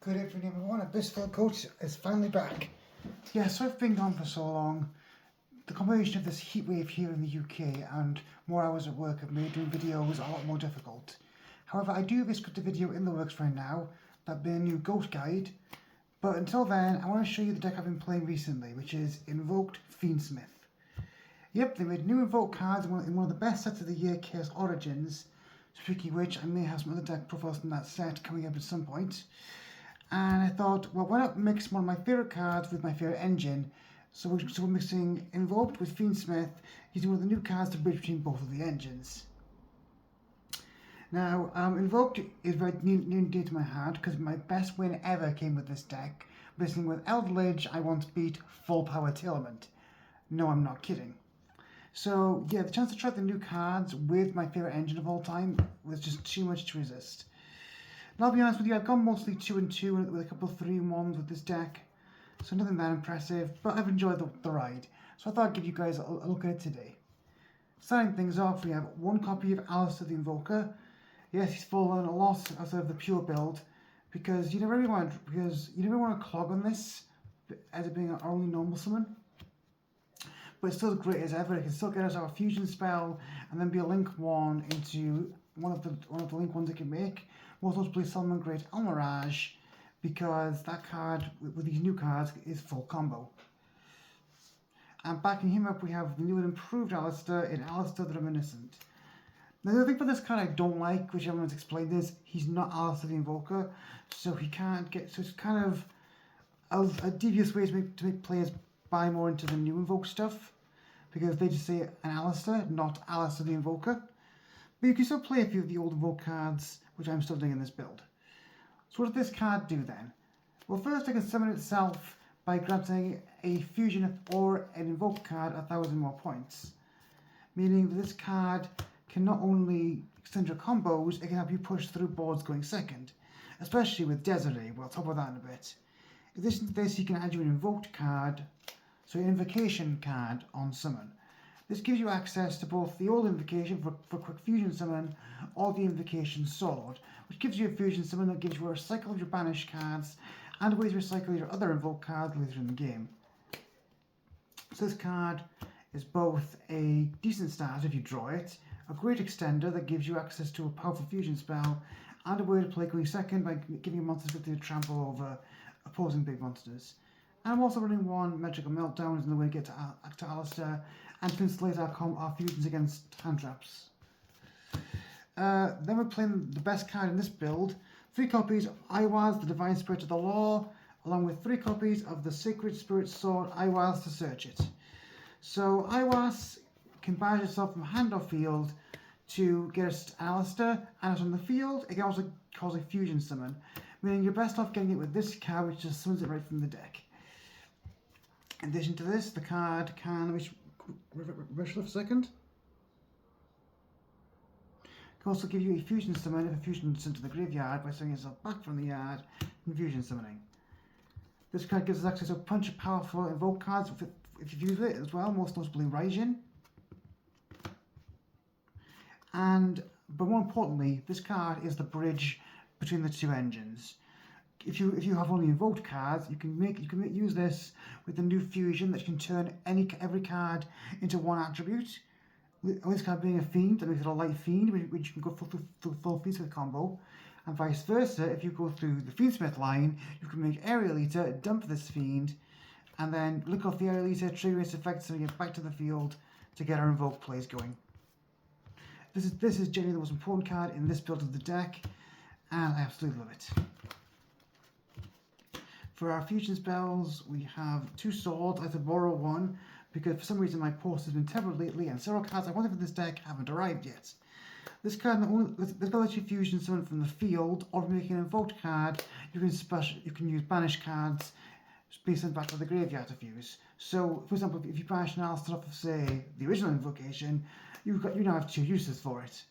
Good evening everyone, Abyssful Coach is finally back. Yeah, so I've been gone for so long. The combination of this heat wave here in the UK and more hours at work have made doing videos a lot more difficult. However, I do have a scripted video in the works right now, that'll be a new Ghost guide. But until then, I want to show you the deck I've been playing recently, which is Invoked Fiendsmith. Yep, they made new Invoked cards in one of the best sets of the year, Chaos Origins. Speaking of which, I may have some other deck profiles from that set coming up at some point. And I thought, well, why not mix one of my favourite cards with my favourite engine? So we're mixing Invoked with Fiendsmith, using one of the new cards to bridge between both of the engines. Now, Invoked is very near and dear to my heart because my best win ever came with this deck. Listening with Eldridge, I once beat Full Power Tailment. No, I'm not kidding. So, yeah, the chance to try the new cards with my favourite engine of all time was just too much to resist. And I'll be honest with you, I've gone mostly 2 and 2 with a couple of 3 and 1s with this deck. So nothing that impressive, but I've enjoyed the ride. So I thought I'd give you guys a look at it today. Starting things off, we have one copy of Alistair the Invoker. Yes, he's fallen a lot outside of the pure build, because you never really want to clog on this as it being our only normal summon. But it's still as great as ever. It can still get us our fusion spell and then be a link 1 into one of the link ones it can make. Most notably Solomon Great Almirage, because that card with these new cards is full combo. And backing him up, we have the new and improved Alistair in Alistair the Reminiscent. Now, the thing for this card I don't like, which everyone's explained, is he's not Alistair the Invoker, so he can't get. So it's kind of a devious way to make players buy more into the new Invoke stuff, because they just say an Alistair, not Alistair the Invoker. But you can still play a few of the old Invoke cards, which I'm still doing in this build. So what does this card do then? Well, first I can summon itself by granting a fusion or an Invoke card 1,000 more points. Meaning that this card can not only extend your combos, it can help you push through boards going second. Especially with Desiree, we'll talk about that in a bit. In addition to this, you can add your Invoked card, so an Invocation card on summon. This gives you access to both the old Invocation for quick fusion summon or the Invocation Sword, which gives you a fusion summon that gives you a recycle of your banished cards and a way to recycle your other Invoke cards later in the game. So this card is both a decent start if you draw it, a great extender that gives you access to a powerful fusion spell, and a way to play going second by giving monsters ability to trample over opposing big monsters. And I'm also running one Magical Meltdown as another way to get to Alistair and to insulate our fusions against hand traps. Then we're playing the best card in this build, 3 copies of Iwaz, the Divine Spirit of the Law, along with 3 copies of the Sacred Spirit Sword, Iwaz to search it. So Iwaz can banish itself from hand or field to get us to Alistair, and as on the field, it can also cause a fusion summon, meaning you're best off getting it with this card, which just summons it right from the deck. In addition to this, the card can, refresh for a second, can also give you a fusion summon if a fusion is sent to the graveyard by sending yourself back from the yard and fusion summoning. This card gives us access to a bunch of powerful Invoke cards if you use it as well, most notably Raijin. But more importantly, this card is the bridge between the 2 engines. If you have only Invoked cards, you can use this with the new fusion that can turn every card into one attribute. With this card being a fiend, that makes it a light fiend, which you can go through full Fiendsmith combo, and vice versa. If you go through the Fiendsmith line, you can make Aerial Eater, dump this fiend, and then look off the Aerial Eater, trigger its effect, sending it back to the field to get our Invoke plays going. This is generally the most important card in this build of the deck, and I absolutely love it. For our fusion spells, we have 2 swords. I have to borrow one because for some reason my post has been tempered lately, and several cards I wanted for this deck haven't arrived yet. This card lets you fusion summon from the field, or if you're making an Invoked card, you can use banished cards be sent back to the graveyard to fuse. So, for example, if you banish an Alistair off of, say, the original Invocation, you now have 2 uses for it.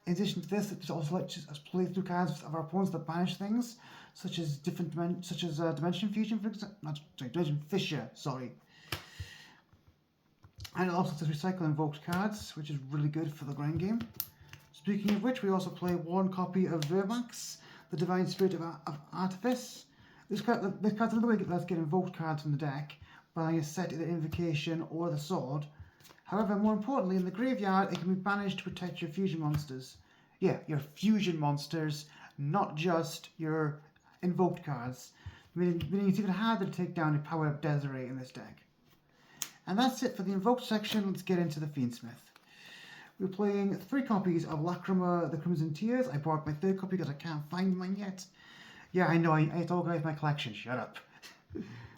In addition to this, it also lets us play through cards of our opponents that banish things, such as Dimension Fusion, for example. Dimension Fissure, sorry. And it also says recycle Invoked cards, which is really good for the grind game. Speaking of which, we also play one copy of Vermax, the Divine Spirit of Artifice. This card's another way to get invoked cards from the deck by a set either Invocation or the Sword. However, more importantly, in the graveyard, it can be banished to protect your fusion monsters. Yeah, your fusion monsters, not just your invoked cards. Meaning it's even harder to take down a power-up Desiree in this deck. And that's it for the invoked section. Let's get into the Fiendsmith. We're playing 3 copies of Lacrima, the Crimson Tears. I bought my 3rd copy because I can't find mine yet. Yeah, I know, I need to organize my collection. Shut up.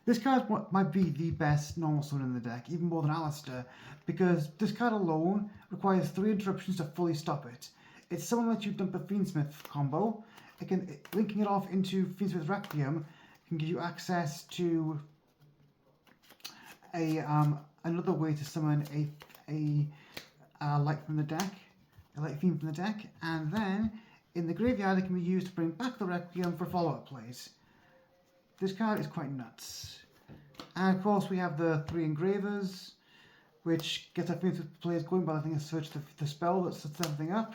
This card might be the best normal summon in the deck, even more than Alistair, because this card alone requires 3 interruptions to fully stop it. It's someone that you dump a Fiendsmith combo. Linking it off into Fiendsmith Requiem can give you access to another way to summon a light from the deck, a light fiend from the deck, and then in the graveyard it can be used to bring back the Requiem for follow-up plays. This card is quite nuts. And of course we have the 3 engravers, which gets our Fiendsmith players going by letting us search the spell that sets everything up.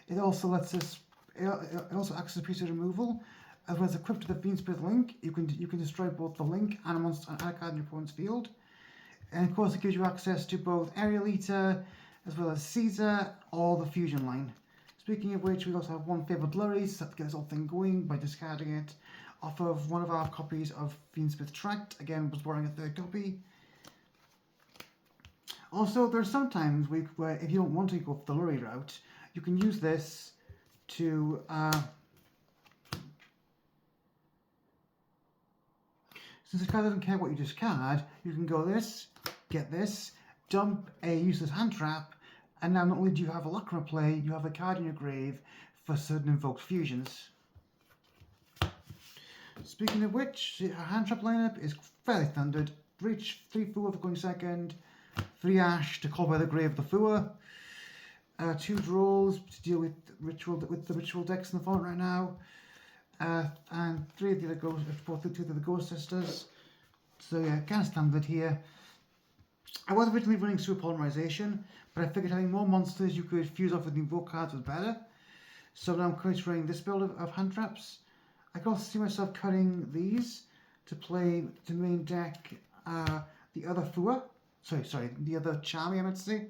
It also lets us. It also acts as a piece of removal, as well as equipped to the Fiendsmith link. You can destroy both the link and a card in your opponent's field. And of course it gives you access to both Aerial Eater, as well as Caesar, or the Fusion line. Speaking of which, we also have 1 Fabled Lurry, so that gets this whole thing going by discarding it off of one of our copies of Fiendsmith Tract. Again, was borrowing a 3rd copy. Also, there's sometimes where if you don't want to go the Lurry route, you can use this to since the card doesn't care what you discard, you can go this, get this, dump a useless hand trap, and now not only do you have a Lacrima play, you have a card in your grave for certain invoked fusions. Speaking of which, our hand trap lineup is fairly standard. 3 Fua for going second, 3 Ash to call by the grave of the Fua, 2 draws to deal with the ritual decks in the front right now, and 3 of the other ghost, 2 of the Ghost Sisters. So yeah, kind of standard here. I was originally running Super Polymerization, but I figured having more monsters you could fuse off with the invoke cards was better. So now I'm currently running this build of hand traps. I can also see myself cutting these to play to main deck the other Fua. Sorry, the other Charmy I meant to say.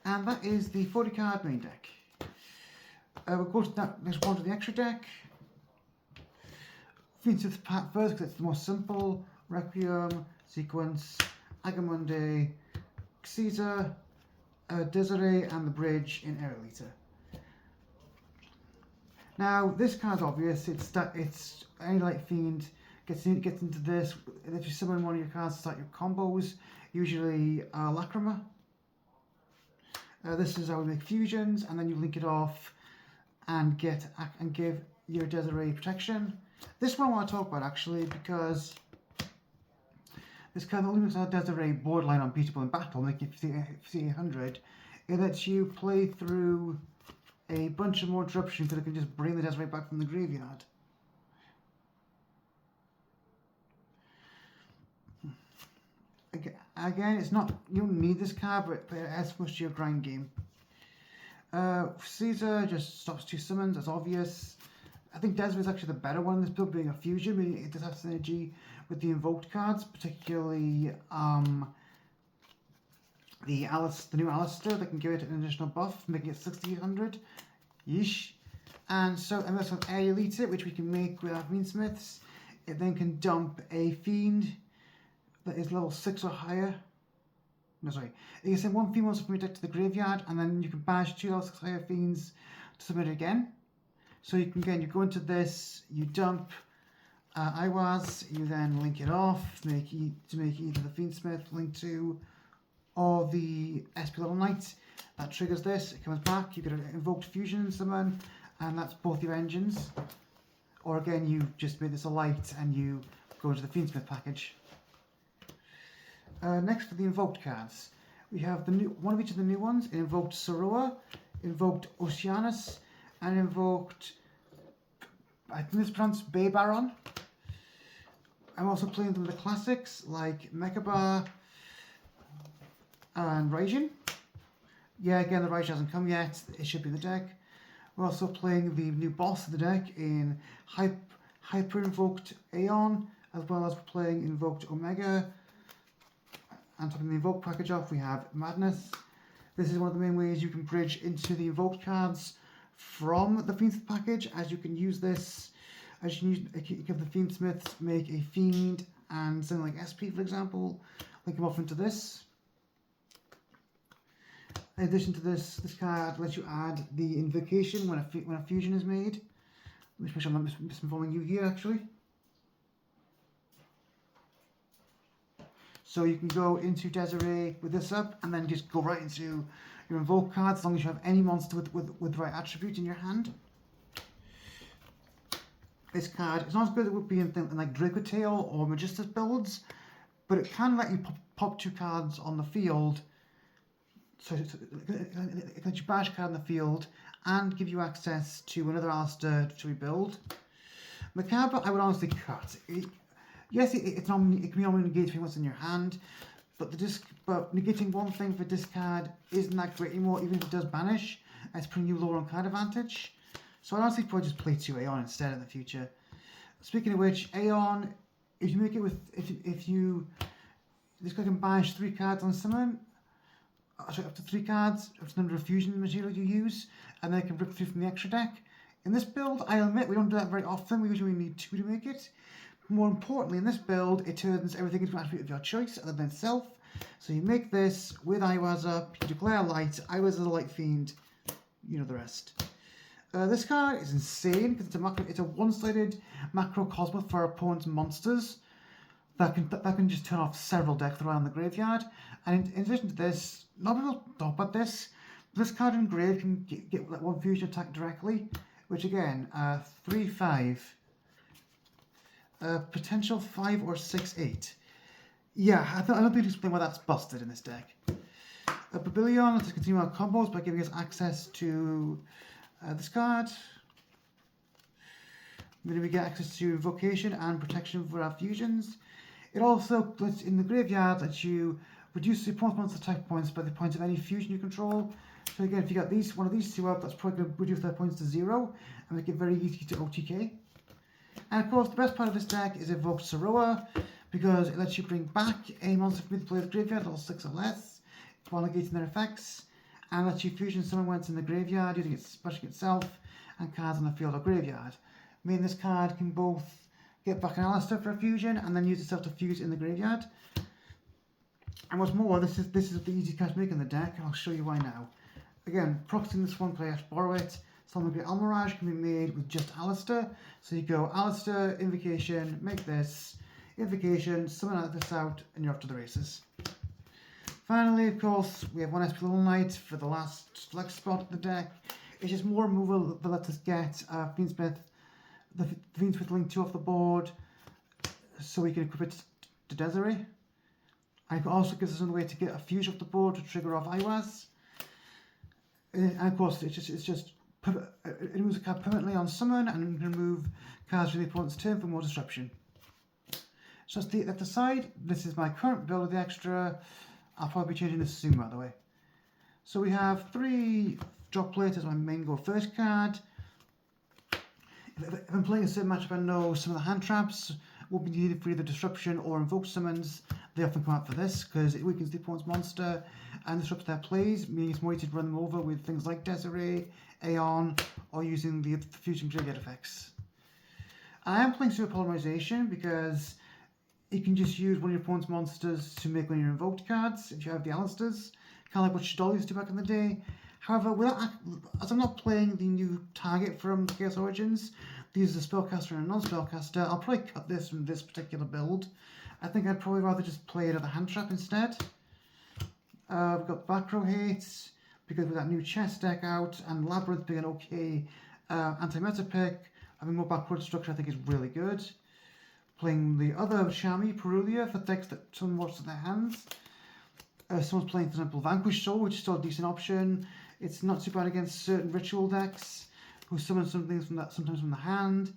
And that is the 40 card main deck. We'll go to that next one to the extra deck. Fiendsmith part first because it's the most simple. Requiem, Sequence, Agamonde, Caesar, Desiree, and the Bridge in Aerial Eater. Now this card's obvious. It's any light fiend gets into this. If you summon one of your cards to start your combos, usually Lacrima. This is how we make fusions, and then you link it off and give your Desiree protection. This one I want to talk about actually because this card only makes our Desiree borderline unbeatable in battle, making it 800. It lets you play through a bunch of more interruptions because it can just bring the Desiree back from the graveyard. Again, it's not, you don't need this card, but it adds much to your grind game. Caesar just stops 2 summons, that's obvious. I think Desiree is actually the better one. This build being a fusion, meaning it does have synergy with the invoked cards, particularly the new Alistair that can give it an additional buff, making it 6800. Yeesh. And so, and that's an Aerial Eater, which we can make with our Fiendsmiths. It then can dump a Fiend that is level 6 or higher. No, sorry. You can send 1 Fiend monster from your deck to the graveyard, and then you can banish 2 level 6 higher Fiends to submit it again. So you go into this, you dump Iwas, you then link it off to make either the Fiendsmith link to or the SP level Knight. That triggers this, it comes back, you get an invoked fusion summon, and that's both your engines. Or again, you just made this a light and you go into the Fiendsmith package. Next for the invoked cards, we have one of each of the new ones. Invoked Soroa, Invoked Oceanus, and Invoked, I think it's pronounced Baybaron. I'm also playing them with the classics like Mechabar and Raijin. Yeah, again, the Raijin hasn't come yet. It should be in the deck. We're also playing the new boss of the deck in Hyper Invoked Aeon, as well as we're playing Invoked Omega. And topping the Invoked package off, we have Madness. This is one of the main ways you can bridge into the Invoked cards from the Fiendsmith package, as you can use this, as you can give the Fiendsmiths make a Fiend and something like SP, for example, link them off into this. In addition to this card lets you add the Invocation when a fusion is made. Let me make sure I'm not misinforming you here, actually. So you can go into Desiree with this up, and then just go right into your Invoke cards, as long as you have any monster with the right attribute in your hand. This card is not as good as it would be in like Draco Tail or Magistus builds, but it can let you pop 2 cards on the field. So it lets you bash a card in the field and give you access to another Alistair to rebuild. Macabre, I would honestly cut. Yes, it can be only negating what's in your hand, but negating one thing for discard isn't that great anymore, even if it does banish. It's putting you lower on card advantage. So I'd honestly probably just play 2 Aeon instead in the future. Speaking of which, Aeon, if you make it with this guy can banish 3 cards on summon. Sorry, up to 3 cards, up to the number of fusion material you use, and then it can rip through from the extra deck. In this build, I admit we don't do that very often. We usually need 2 to make it. More importantly, in this build, it turns everything into an attribute of your choice other than itself. So you make this with Iwaz up, you declare light, Iwaz is a light fiend, you know the rest. This card is insane because it's a one-sided macrocosmos for opponent's monsters that can just turn off several decks around the graveyard. And in addition to this, not people talk about this. This card in grave can get like 1 fusion attack directly, which again, 3/5, potential 5 or 6/8. Yeah, I don't think to explain why that's busted in this deck. Babylon lets us continue our combos by giving us access to this card. Then we get access to Invocation and Protection for our fusions. It also lets in the graveyard lets you reduce the opponent's monster attack points by the points of any fusion you control. So again, if you got one of these 2 up, that's probably going to reduce their points to 0 and make it very easy to OTK. And of course, the best part of this deck is Invoked Sorrowa, because it lets you bring back a monster from the player's graveyard, level 6 or less, while negating their effects, and lets you fusion summon when it's in the graveyard, using it splashing itself and cards on the field or graveyard. Meaning this card can both get back an Alistair for a fusion and then use itself to fuse in the graveyard. And what's more, this is the easy card to make in the deck, and I'll show you why now. Again, proxying this one player to borrow it. Summon Great Almirage can be made with just Alistair. So you go Alistair, Invocation, make this, Invocation, summon this out, and you're off to the races. Finally, of course, we have 1 SP Little Knight for the last flex spot of the deck. It's just more removal that lets us get Fiendsmith, the Fiendsmith Link 2 off the board, so we can equip it to Desiree. And it also gives us another way to get a fusion off the board to trigger off Iwaz. And of course, it removes a card permanently on summon, and you can remove cards from the opponent's turn for more disruption. So that's the side. This is my current build with the extra. I'll probably be changing this soon, by the way. So we have 3 drop plates as my main go first card. If I'm playing a certain matchup, I know some of the hand traps will be needed for either disruption or invoke summons. They often come out for this because it weakens the opponent's monster and disrupts their plays, meaning it's more easy to run them over with things like Desiree, Aeon, or using the fusion graveyard effects. I am playing Super Polymerization because you can just use one of your opponent's monsters to make one of your invoked cards if you have the Alistairs, kind of like what Shadol used to do back in the day. However, as I'm not playing the new target from Chaos Origins, these are a spellcaster and a non-spellcaster, I'll probably cut this from this particular build. I think I'd probably rather just play it at the hand trap instead. We've got back row hates, because with that new chess deck out, and Labyrinth being an okay anti-meta pick, having more backward structure I think is really good. Playing the other Shami, Perulia, for decks that someone wants in their hands. Someone's playing, for example, Vanquish Soul, which is still a decent option. It's not too bad against certain ritual decks, who summon some things from that, sometimes from the hand.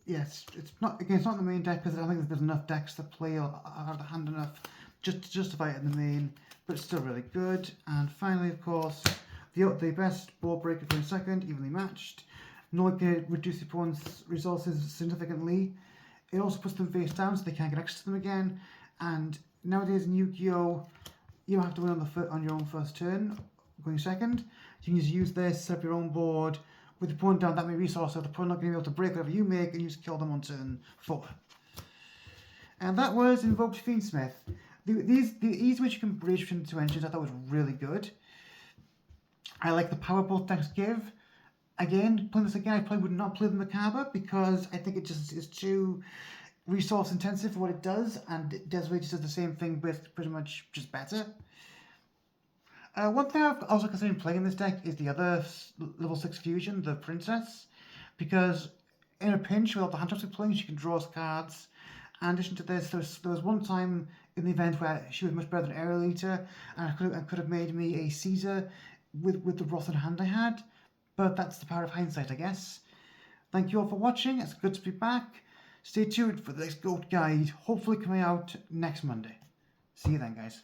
Yes, it's not the main deck, because I don't think there's enough decks that play out of the hand enough just to justify it in the main, but it's still really good. And finally, of course, The best board breaker for a second, evenly matched. No can reduce the opponent's resources significantly. It also puts them face down so they can't get access to them again. And nowadays in Yu-Gi-Oh, you don't have to win on your own first turn, going second. You can just use this, set up your own board with the opponent down that many resources, so the opponent not going to be able to break whatever you make, and you just kill them on turn 4. And that was Invoked Fiendsmith. The ease which you can bridge between the two engines I thought was really good. I like the power both decks give. Again, playing this again, I probably would not play the Macabre because I think it just is too resource intensive for what it does, and Desiree just does the same thing but pretty much just better. One thing I've also considering playing in this deck is the other level 6 fusion, the Princess, because in a pinch with all the hand traps we're playing, she can draw us cards. In addition to this, there was one time in the event where she was much better than Aerial Eater, and I could have made me a Caesar with the Wrath in hand I had, but that's the power of hindsight, I guess. Thank you all for watching. It's good to be back. Stay tuned for the next GOAT guide, hopefully coming out next Monday. See you then, guys.